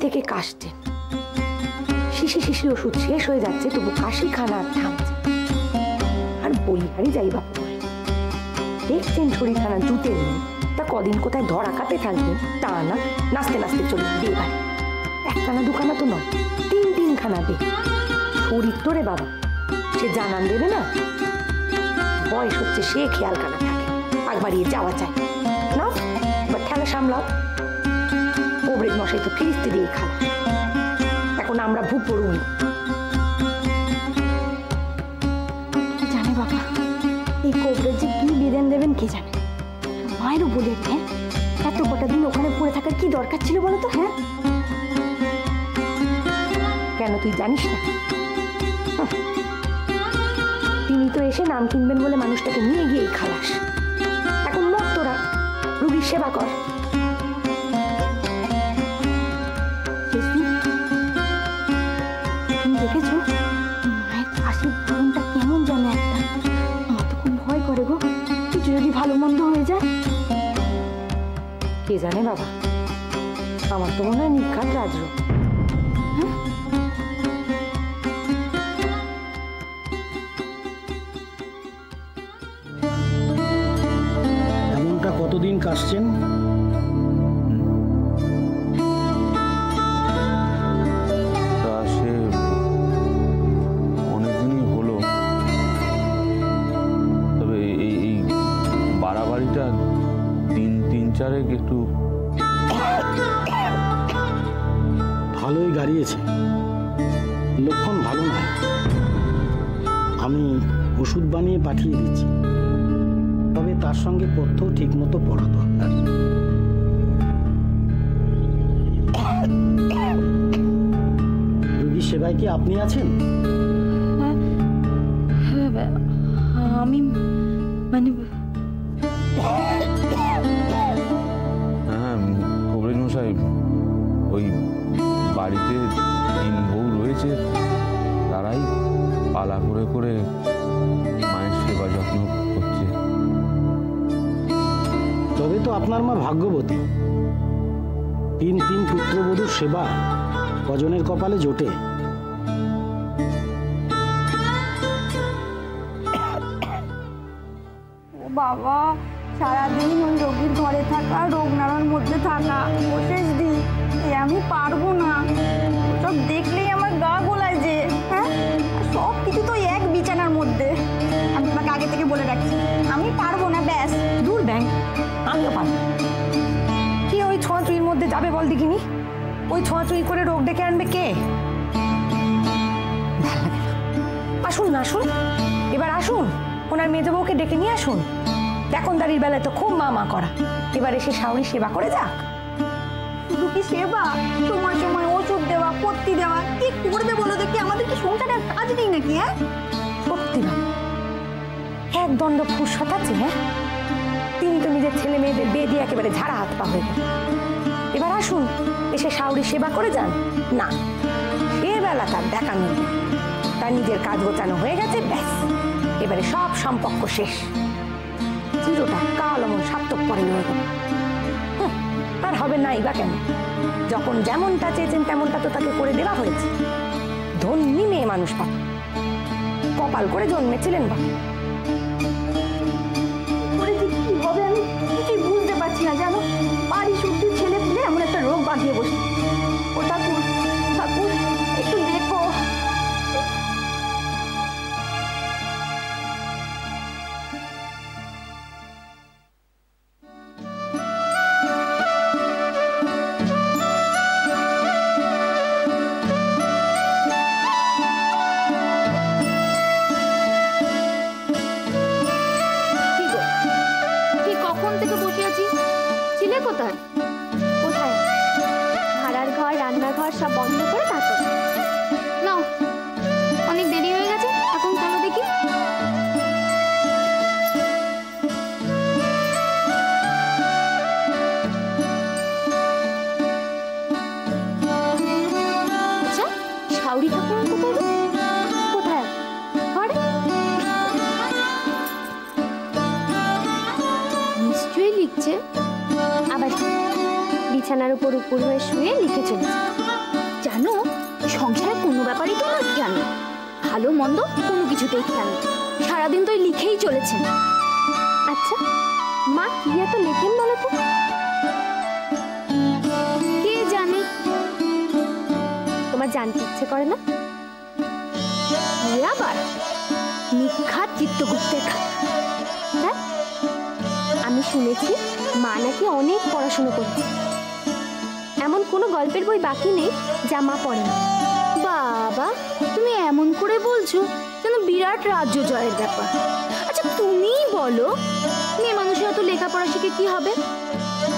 থেকে কাশছেন, শিশি শিশি ওষুধ শেষ হয়ে যাচ্ছে, তবু কাশি খানা আর থামছে। আর বলিহারি যাই বাপু দেখছেন শরীরখানা জুতের নেই, তা কদিন কোথায় ধরা কাটে থাকবে, তা না নাচতে নাচতে চলে বিয়ে বাড়ি। একখানা দুখানা তো নয়, তিনখানা বে। শরীর তো রে বাবা, সে জানান দেবে না, বয়স হচ্ছে সে খেয়াল কানা থাকে, আগ বাড়িয়ে যাওয়া চাই। নাও এবার ঠেলা সামলাও। কোবরেজ মশাই তো ফিরিস্তি দিয়ে খাওয়া, এখন আমরা ভূপ পড়ুন। জানে বাবা এই কোবরেজ যে কি বিধান দেবেন কে জানে। মায়েরও বলে, হ্যাঁ এত কটা দিন ওখানে পড়ে থাকার কি দরকার ছিল বলো তো? হ্যাঁ কেন তুই জানিস না? তিনি তো এসে নাম কিনবেন বলে মানুষটাকে নিয়ে গিয়ে খালাস। এখন মত তোরা রুগীর সেবা কর। তুমি দেখেছো মায়ের কাশির ধরনটা কেমন জানে একটা? আমার তো খুব ভয় করে গো, কিছু যদি ভালো মন্দ হয়ে যায়। কে জানে বাবা, আমার তো মনে হয় নিঘাত রাজরোগ। এমনটা কতদিন কাশছেন? অনেকদিনই হলো, তবে এই বাড়াবাড়িটা দিন 3-4 একটু ভালোই গাড়িয়েছে, লক্ষণ ভালো নয়। আমি ওষুধ বানিয়ে পাঠিয়ে দিচ্ছি, তবে তার সঙ্গে পথ্য ঠিক মতো পড়া দরকার। রোগীর সেবায় কি আপনি আছেন? আমি মানে হ্যাঁ কবরেজ মশাই, ওই বাড়িতে 3 বউ রয়েছে, তারাই পালা করে করে মায়ের সেবা যত্ন করছে। তবে তো আপনার মা ভাগ্যবতী, 3 পুত্রবধূর সেবা কজনের কপালে জোটে। ও বাবা, সারাদিন ওই রোগীর ঘরে থাকা, রোগ নাড়ার মধ্যে থাকা, ওষুধ দিই, আমি পারবো না। সব দেখলেই আমার গা গোলায় যে। হ্যাঁ সব কিছু তো এক বিছানার মধ্যে। আমি তোমাকে আগে থেকে বলে রাখছি, আমি পারবো না। ব্যাস দূর ব্যাং, আমিও পারবো। কি ওই ছোঁয়াছুঁয়ির মধ্যে যাবে বল দেখিনি? ওই ছোঁয়াছুঁয়ি করে রোগ ডেকে আনবে কে? আসুন না, আসুন এবার আসুন, ওনার মেজ বউকে ডেকে নিয়ে আসুন। দেখনদারির বেলায় তো খুব মা করা, এবার এসে শাওরি সেবা করে যাক। শুধু কি সেবা, সময় সময় ওষুধ দেওয়া, পত্তি দেওয়া, কি করবে বলো দেখি? আমাদের কি সংসারে কাজ নেই নাকি? হ্যাঁ সত্যি বাবা, এক দণ্ড ফুরসত আছে? হ্যাঁ তিনি তো নিজের ছেলে মেয়েদের বিয়ে দিয়ে একেবারে ঝাড়া হাত পা হয়ে গেল। এবার আসুন এসে শাওরি সেবা করে যান। না, সে বেলা তার দেখা নেই, তার নিজের কাজ গোছানো হয়ে গেছে, ব্যাস এবারে সব সম্পর্ক শেষ। চিরটা কাল অমন সার্থক পরে হয়ে গেল। আর হবে নাই বা কেন? যখন যেমনটা চেয়েছেন তেমনটা তো তাকে করে দেওয়া হয়েছে। ধন্যী মেয়ে মানুষ পাবে, কপাল করে জন্মেছিলেন বা। কি হবে আমি কিছুই বুঝতে পারছি না জানো। বাড়ি শুদ্ধ ছেলে পুলে এমন একটা রোগ বাঁধিয়ে বসে। ও ঠাকুর, ঠাকুর একটু দেখো। কোথায়? ভাড়ার ঘর, রান্নাঘর সব বন্ধ করে থাকো। নাও, অনেক দেরি হয়ে গেছে, এখন চলো দেখি। আচ্ছা, শাওরি ঠাকুর কোথায়? কোথায়? ঘরে নিশ্চয়ই লিখছে। আবার বিছানার উপর উপর হয়ে শুয়ে লিখে চলেছে। ভালো মন্দ কোনো কিছুতেই খেয়াল নেই, সারাদিন তো লিখেই চলেছেন। আচ্ছা মা কি এত লেখেন বলো তো? কে জানে, তোমার জানতে ইচ্ছে করে না? আবার নিখাত চিত্তগুপ্তের খাতা। হ্যাঁ আমি শুনেছি মা নাকি অনেক পড়াশুনো করছে, এমন কোনো গল্পের বই বাকি নেই যা মা পড়ে না। বাবা তুমি এমন করে বলছো যেন বিরাট রাজ্য জয়ের ব্যাপার। আচ্ছা তুমিই বলো, মেয়ে মানুষের এত লেখাপড়া শিখে কি হবে?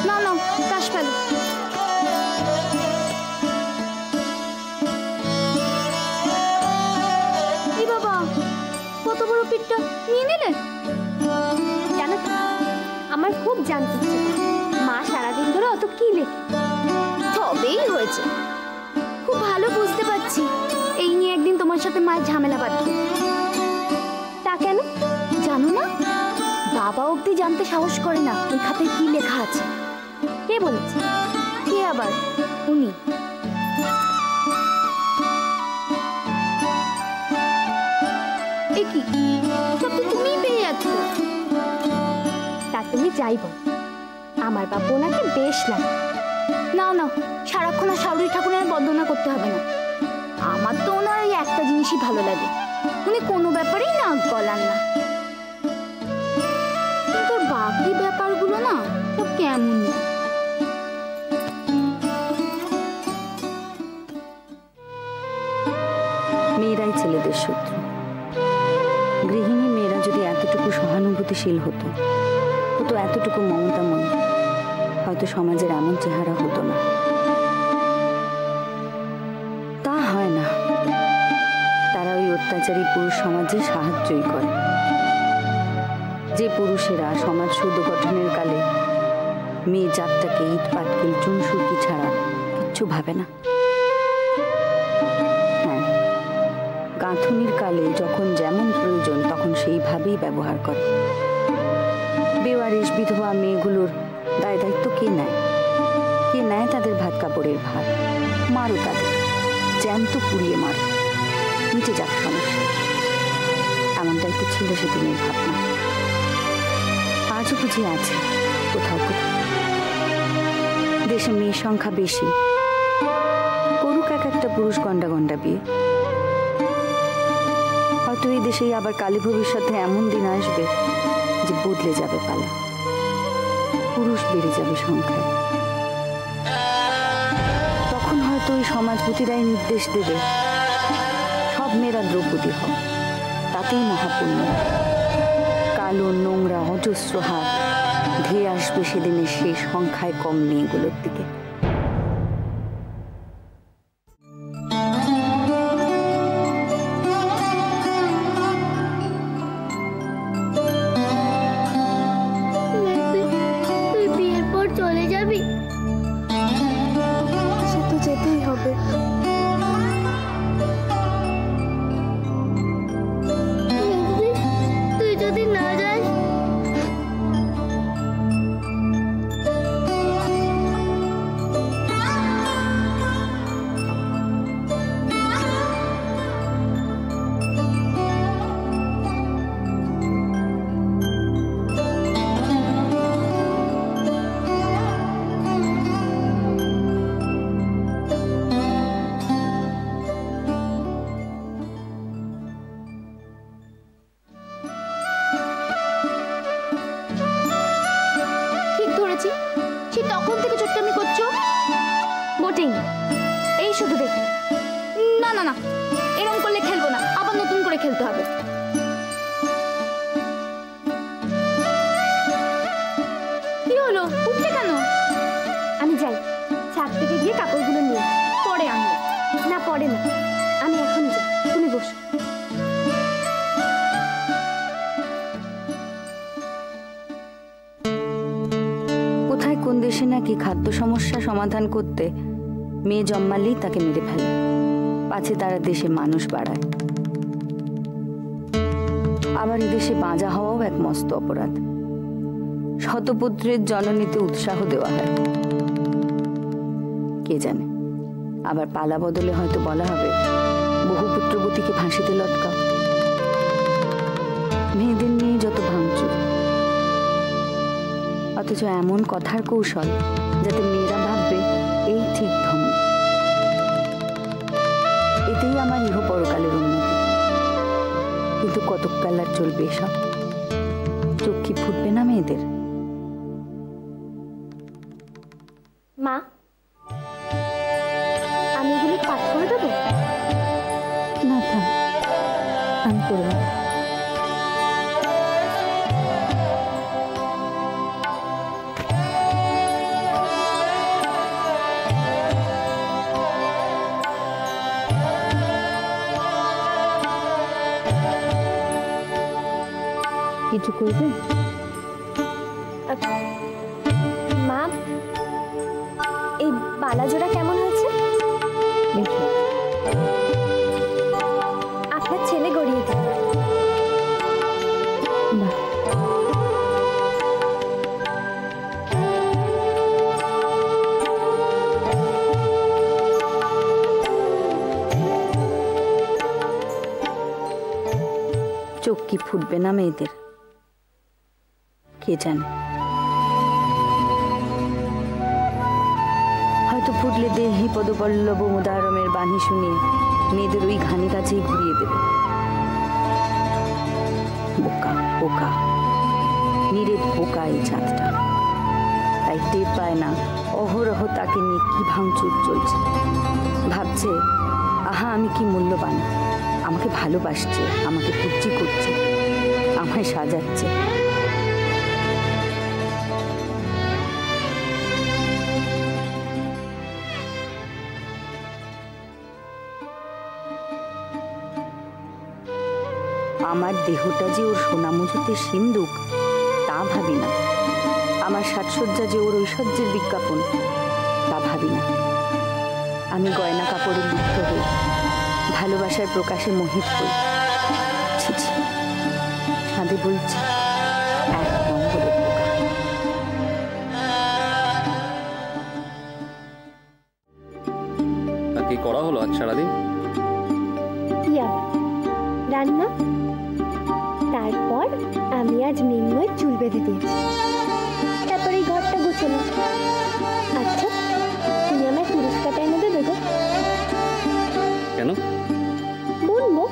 না না কাশ ফেলো। এই বাবা কত বড় পিঠটা নিয়ে নিলে। জানো তো আমার খুব জানতে ইচ্ছে মা সারাদিন ধরে অত কি লেখে। তবেই হয়েছে, খুব ভালো বুঝতে পারছি এই নিয়ে একদিন তোমার সাথে মায়ের ঝামেলা বাঁধবে। তা কেন জানো না? বাবা অবধি জানতে সাহস করে না ওই খাতায় কি লেখা আছে। কে বলেছে? কে আবার? উনি। এ কি সব তো তুমিই পেয়ে যাচ্ছ। তা তুমি যাই বল, আমার বাবা ওনাকে বেশ লাগে। না না সারাক্ষণ আর শাউরি ঠাকুরের বন্দনা করতে হবে না, আমার তো ওনার ওই একটা জিনিসই ভালো লাগে, উনি কোনো ব্যাপারেই নাক গলান না। কিন্তু বাকি ব্যাপারগুলো না সব কেমন। মেয়েরাই ছেলেদের শত্রু। গৃহিণী মেয়েরা যদি এতটুকু সহানুভূতিশীল হতো, এতটুকু মমতাময়ী, হয়তো সমাজের এমন চেহারা হতো না। তা হয় না, তারা ওই অত্যাচারী পুরুষ সমাজে সাহায্যই করে। যে পুরুষেরা সমাজ শুদ্ধ গঠনের কালে মেয়ে জাতটাকে ইট পাটকেল চুনসুরকি ছাড়া কিচ্ছু ভাবে না। হ্যাঁ, গাঁথুনির কালে যখন যেমন প্রয়োজন তখন সেইভাবেই ব্যবহার করে। বেওয়ারিশ বিধবা মেয়েগুলোর দায় দায়িত্ব কে নেয়? কে নেয় তাদের ভাত কাপড়ের ভার? মারো তাদের, জ্যান্ত পুড়িয়ে মারো, মিটে যাক সমস্যা। এমনটাই তো ছিল সেদিনের ভাবনা, আজও বুঝি আছে কোথাও কোথাও। দেশে মেয়ের সংখ্যা বেশি, করুক এক একটা পুরুষ গন্ডা গন্ডা বিয়ে। হয়তো এই দেশেই আবার কালী ভবিষ্যতে এমন দিন আসবে যে বদলে যাবে পালা, পুরুষ বেড়ে যাবে সংখ্যায়। তখন হয়তো ওই সমাজপতিরাই নির্দেশ দেবে সব মেয়েরা দ্রৌপদী হও, তাতেই মহাপুণ্য। কালো নোংরা অজস্র হাত ধেয়ে আসবে সেদিনের সেই সংখ্যায় কম মেয়েগুলোর দিকে। তখন থেকে চোট্টামি করছো? বোটিং এই শুধু দেখ। না না না এরকম করলে খেলবো না, আবার নতুন করে খেলতে হবে। কি হলো, উঠলে কেন? আমি যাই, ছাদ থেকে গিয়ে কাপড়গুলো নিয়ে পরে আনবো। না পরে না, আমি এখন যাই, তুমি বসো। কোন দেশে নাকি খাদ্য সমস্যা সমাধান করতে মেয়ে জন্মালেই তাকে মেরে ফেলে, পাছে তারা দেশে মানুষ বাড়ায়। আবার এদেশে বাঁজা হওয়াও এক মস্ত অপরাধ। শতপুত্রের জননীতে উৎসাহ দেওয়া হয়। কে জানে, আবার পালা বদলে হয়তো বলা হবে বহু পুত্রবতীকে ফাঁসিতে লটকাও, মেয়েদের নিয়ে যত ভাঙচুর, অথচ এমন কথার কৌশল যাতে মেয়েরা ভাববে এই ঠিক ধর্ম। এতেই আমার ইহ পরকালের উন্নতি। কিন্তু কতকাল আর চলবে এসব? চোখ কি ফুটবে না মেয়েদের? মা, আমি এগুলি পাঠ করে দেবো? না থাক, আমি করব। কিছু করবে? মা, এই বালাজোড়া কেমন হয়েছে? আপনার ছেলে গড়িয়ে দিন। চোখ কি ফুটবে না মেয়েদের? কে জানে, হয়তো ফুটলে দেহি পদপল্লব মুদারমের বাণী শুনিয়ে মেয়েদের ওই ঘানি কাছেই ঘুরিয়ে দেবে। বোকা বোকা, নিরেট বোকা এই চাঁদটা। তাই টের পায় না অহরহ তাকে নিয়ে কি ভাঙচুর চলছে। ভাবছে, আহা আমি কি মূল্যবান, আমাকে ভালোবাসছে, আমাকে পুষ্টি করছে, আমায় সাজাচ্ছে। আমার দেহটা যে ওর সোনামজুতের সিন্দুক তা ভাবি না, আমার সাজসজ্জা যে ওর ঐশ্বর্যের বিজ্ঞাপন তা ভাবি না। আমি গয়না কাপড়ে লিপ্ত হই, ভালোবাসার প্রকাশে মোহিত হই। ছি ছি, সাধে বলছি এক নম্বরের বোকা। কি করা হলো আজ সারাদিন? কি আবার রান্না, তারপর আমি আজ মিন্ময়ের চুল বেঁধে দিয়েছি, তারপর এই ঘরটা গুছানো। আচ্ছা, তুমি আমায় পুরস্কারটা এনে দেবে গো? কেন? বলবো,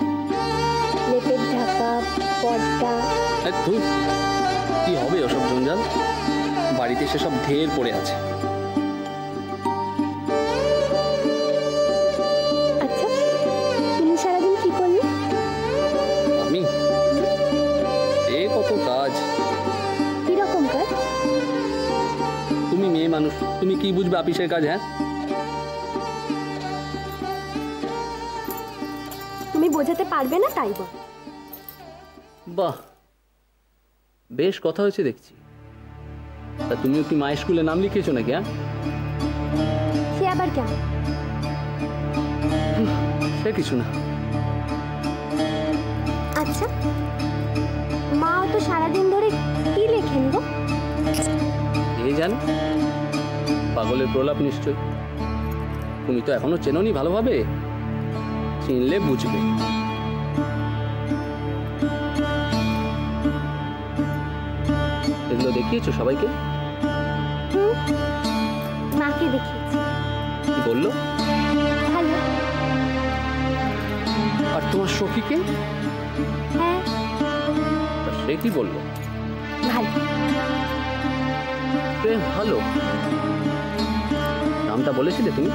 লেপের ঢাকা, পর্দা। কি হবে ওসব জঞ্জাল? বাড়িতে সেসব ঢের পড়ে আছে। আচ্ছা, তুমি সারাদিন কি করলে? আমি কত কাজ। কিরকম কাজ? তুমি মেয়ে মানুষ, তুমি কি বুঝবে অফিসের কাজ? হ্যাঁ, তুমি বোঝাতে পারবে না তাই বল। বাহ, বেশ কথা হয়েছে দেখছি। তা তুমিও কি মায়ের স্কুলে নাম লিখিয়েছো নাকি? হ্যাঁ, সে আবার কেমন? সে কিছু না। আচ্ছা, মা তো সারাদিন ধরে কি লেখেন গো? এই জান, পাগলের প্রলাপ নিশ্চয়। তুমি তো এখনো চেনোনি ভালোভাবে, চিনলে বুঝবে। এগুলো দেখিয়েছো সবাইকে? মাকে দেখিয়েছি। কি বললো? ভালো। আর তোমার সখীকে? হ্যাঁ। সে কি বললো? ভালো। ভালো। নামটা বলেছিলে তুমি?